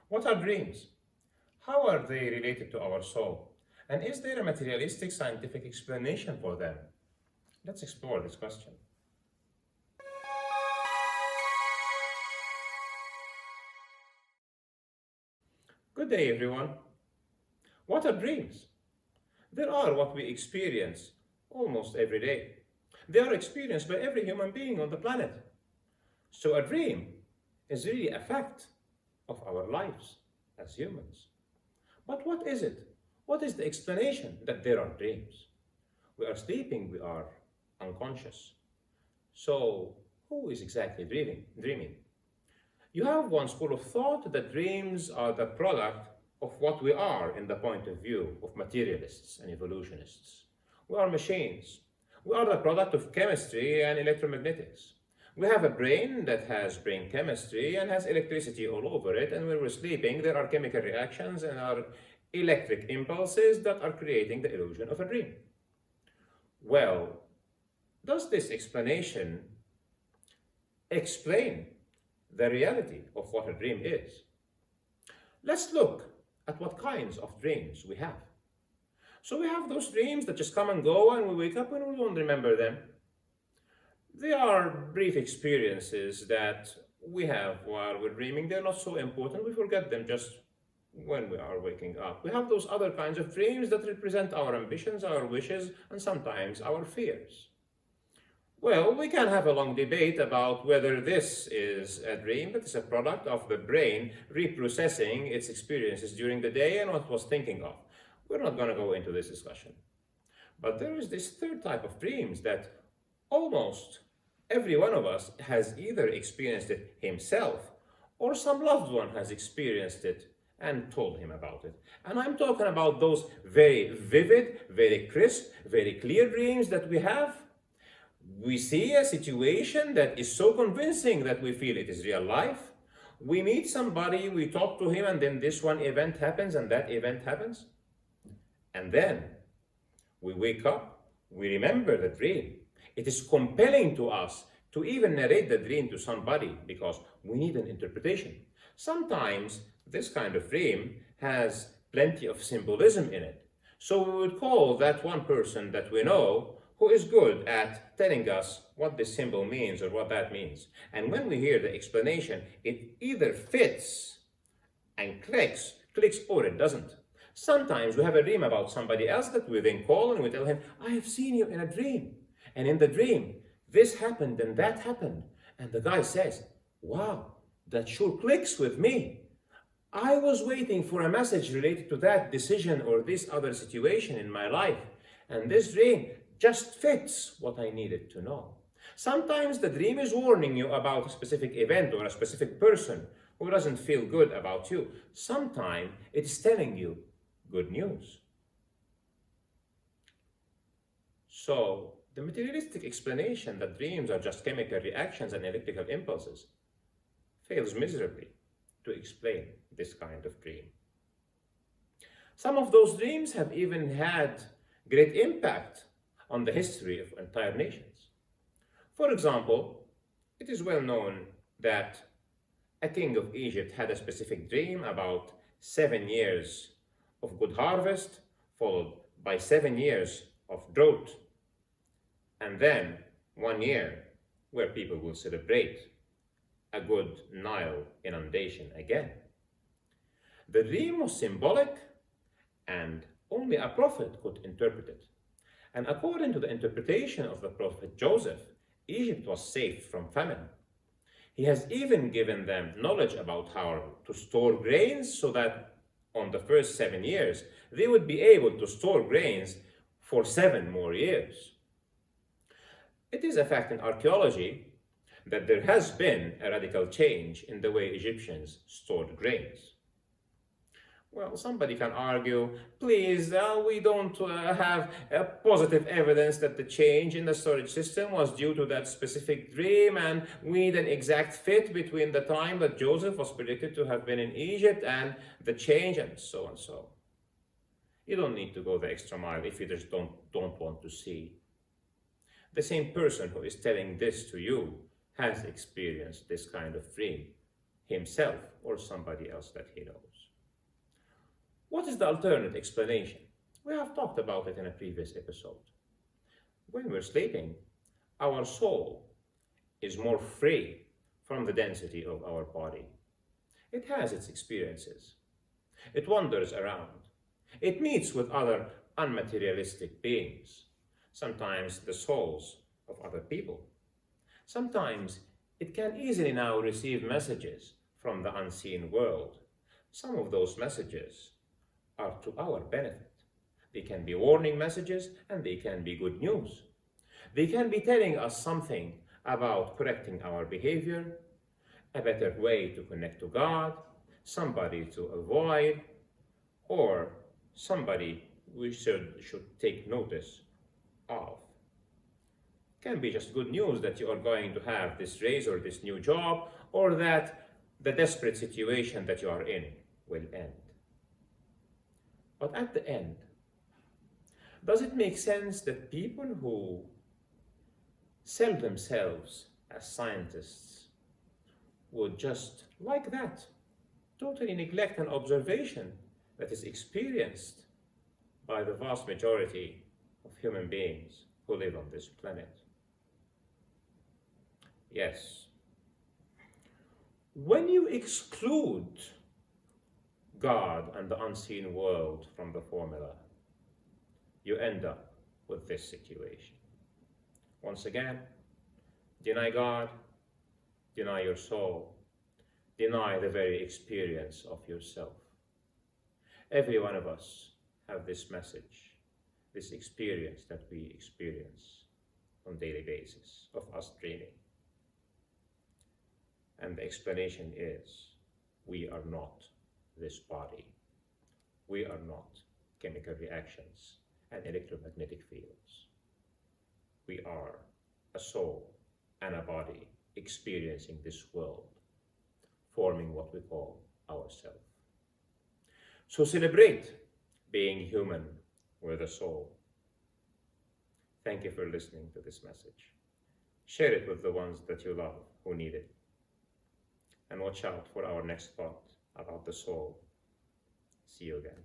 What are dreams? How are they related to our soul? And is there a materialistic scientific explanation for them? Let's explore this question. Good day, everyone. What are dreams? They are what we experience almost every day. They are experienced by every human being on the planet. So a dream is really a fact of our lives as humans. But what is it? What is the explanation that there are dreams? We are sleeping, we are unconscious. So who is exactly dreaming? You have one school of thought that dreams are the product of what we are in the point of view of materialists and evolutionists. We are machines. We are the product of chemistry and electromagnetics. We have a brain that has brain chemistry and has electricity all over it, and when we're sleeping, there are chemical reactions and are electric impulses that are creating the illusion of a dream. Well, does this explanation explain the reality of what a dream is? Let's look at what kinds of dreams we have. So we have those dreams that just come and go and we wake up and we don't remember them. They are brief experiences that we have while we're dreaming. They're not so important. We forget them just when we are waking up. We have those other kinds of dreams that represent our ambitions, our wishes, and sometimes our fears. Well, we can have a long debate about whether this is a dream that is a product of the brain reprocessing its experiences during the day and what it was thinking of. We're not going to go into this discussion. But there is this third type of dreams that almost every one of us has either experienced it himself or some loved one has experienced it and told him about it. And I'm talking about those very vivid, very crisp, very clear dreams that we have. We see a situation that is so convincing that we feel it is real life. We meet somebody, we talk to him, and then this one event happens and that event happens. And then we wake up, we remember the dream. It is compelling to us to even narrate the dream to somebody because we need an interpretation. Sometimes this kind of dream has plenty of symbolism in it. So we would call that one person that we know who is good at telling us what this symbol means or what that means. And when we hear the explanation, it either fits and clicks or it doesn't. Sometimes we have a dream about somebody else that we then call and we tell him, I have seen you in a dream. And in the dream, this happened and that happened. And the guy says, wow, that sure clicks with me. I was waiting for a message related to that decision or this other situation in my life. And this dream just fits what I needed to know. Sometimes the dream is warning you about a specific event or a specific person who doesn't feel good about you. Sometimes it is telling you good news. So the materialistic explanation that dreams are just chemical reactions and electrical impulses fails miserably to explain this kind of dream. Some of those dreams have even had great impact on the history of entire nations. For example, it is well known that a king of Egypt had a specific dream about 7 years of good harvest, followed by 7 years of drought, and then 1 year where people will celebrate a good Nile inundation again. The dream was symbolic and only a prophet could interpret it. And according to the interpretation of the prophet Joseph, Egypt was safe from famine. He has even given them knowledge about how to store grains so that on the first 7 years, they would be able to store grains for 7 more years. It is a fact in archaeology that there has been a radical change in the way Egyptians stored grains. Well, somebody can argue, please, we don't have positive evidence that the change in the storage system was due to that specific dream, and we need an exact fit between the time that Joseph was predicted to have been in Egypt and the change, and so and so. You don't need to go the extra mile if you just don't want to see. The same person who is telling this to you has experienced this kind of dream himself or somebody else that he knows. What is the alternate explanation? We have talked about it in a previous episode. When we're sleeping, our soul is more free from the density of our body. It has its experiences. It wanders around. It meets with other unmaterialistic beings, sometimes the souls of other people. Sometimes it can easily now receive messages from the unseen world. Some of those messages are to our benefit. They can be warning messages and they can be good news. They can be telling us something about correcting our behavior, a better way to connect to God, somebody to avoid, or somebody we should take notice of. Can be just good news that you are going to have this raise or this new job, or that the desperate situation that you are in will end. But at the end, does it make sense that people who sell themselves as scientists would just like that totally neglect an observation that is experienced by the vast majority of human beings who live on this planet? Yes. When you exclude God and the unseen world from the formula, you end up with this situation. Once again, deny God, deny your soul, deny the very experience of yourself. Every one of us have this message, this experience that we experience on a daily basis of us dreaming. And the explanation is, we are not this body. We are not chemical reactions and electromagnetic fields. We are a soul and a body experiencing this world, forming what we call ourself. So celebrate being human with a soul. Thank you for listening to this message. Share it with the ones that you love who need it. And watch out for our next thought about the soul. See you again.